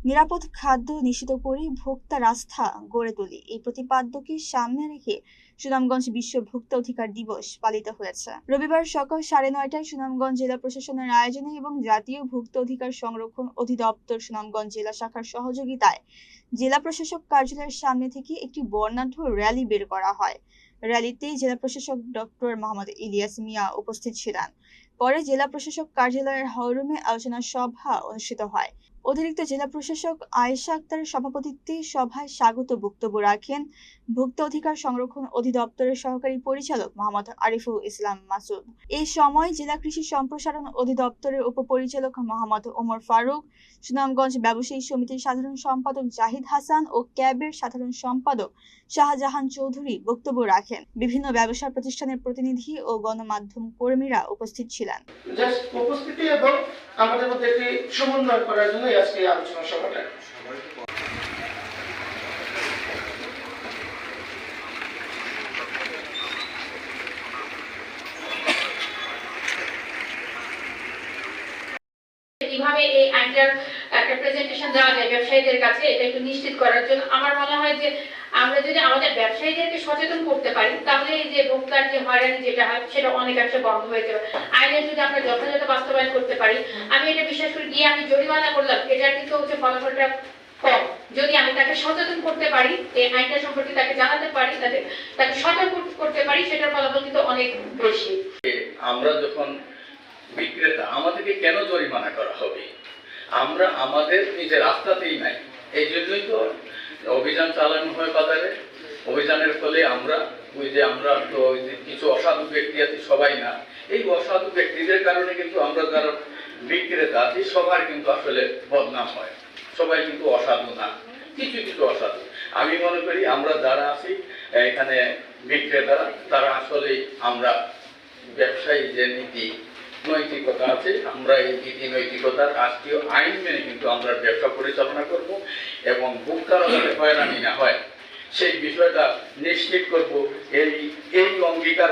নিরাপদ খাদ্য নিশ্চিত করে ভোক্তার আস্থা গড়ে তুলি, এই প্রতিপাদ্যকে সামনে রেখে সুনামগঞ্জ বিশ্ব ভোক্তা অধিকার দিবস পালিত হয়েছে। রবিবার সকাল 9:30টায় সুনামগঞ্জ জেলা প্রশাসনের আয়োজনে এবং জাতীয় ভোক্তা অধিকার সংরক্ষণ অধিদপ্তর সুনামগঞ্জ জেলা শাখার সহযোগিতায় জেলা প্রশাসক কার্যালয়ের সামনে থেকে একটি বর্ণাঢ্য র্যালি বের করা হয়। র্যালিতে জেলা প্রশাসক ডক্টর মোহাম্মদ ইলিয়াস মিয়া উপস্থিত ছিলেন। পরে জেলা প্রশাসক কার্যালয়ের হলরুমে আলোচনা সভা অনুষ্ঠিত হয়। অতিরিক্ত জেলা প্রশাসক আয়েশা আক্তারের সভাপতিত্বে সভায় স্বাগত বক্তব্য রাখেন ভোক্তা অধিকার সংরক্ষণ অধিদপ্তরের সহকারী পরিচালক মোহাম্মদ আরিফুল ইসলাম মাসুদ। এই সময় জেলা কৃষি সম্প্রসারণ অধিদপ্তরের উপপরিচালক মোহাম্মদ ওমর ফারুক, সুনামগঞ্জ ব্যবসায়ী সমিতির সাধারণ সম্পাদক জাহিদ হাসান ও ক্যাবের সাধারণ সম্পাদক শাহজাহান চৌধুরী বক্তব্য রাখেন। বিভিন্ন ব্যবসা প্রতিষ্ঠানের প্রতিনিধি ও গণমাধ্যম কর্মীরা উপস্থিত ছিলেন। উপস্থিতি এবং আমাদের মধ্যে একটি সমন্বয় করার জন্য আজকে আলোচনা সভাটা। কিভাবে এই আইনটার একটা প্রেজেন্টেশন দেওয়া যায় ব্যবসায়ীদের কাছে, এটা একটু নিশ্চিত করার জন্য আমার মনে হয় যে আমরা যদি আমাদের ব্যবসায়ীদেরকে সচেতন করতে পারি তাহলে এই যে ভোক্তার যে হয়রানি যেটা হয় সেটা অনেকাংশে বন্ধ হয়ে যাবে। আইনের যদি আমরা যথাযথ বাস্তবায়ন করতে পারি, আমি এটা বিশ্বাস করি গিয়ে আমি জরিমানা করলাম এটার কিন্তু হচ্ছে ফলাফলটা কম। যদি আমি তাকে সচেতন করতে পারি, এই আইনটা সম্পর্কে তাকে জানাতে পারি, তাকে সতর্ক করতে পারি, সেটার ফলাফল কিন্তু অনেক বেশি। আমরা যখন বিক্রেতা, আমাদেরকে কেন জরিমানা করা হবে? আমরা আমাদের নিজের রাস্তাতেই নাই, এই জন্যই তো অভিযান চালানো হয় বাজারে। অভিযানের ফলে আমরা তো কিছু অসাধু ব্যক্তি আছে, সবাই না, এই অসাধু ব্যক্তিদের কারণে কিন্তু আমরা যারা বিক্রেতা আছি সবার কিন্তু আসলে বদনাম হয়। সবাই কিন্তু অসাধু না, কিছু কিছু অসাধু। আমি মনে করি আমরা যারা আছি এখানে বিক্রেতারা, তারা আসলে আমরা ব্যবসায়ী যে নীতি নৈতিকতা আছে, আমরা এই নীতি নৈতিকতার রাষ্ট্রীয় আইন মেনে কিন্তু আমরা ব্যবসা পরিচালনা করব এবং ভোক্তারা যাতে হয়রানি না হয় সেই বিষয়টা নিশ্চিত করব। এই অঙ্গীকার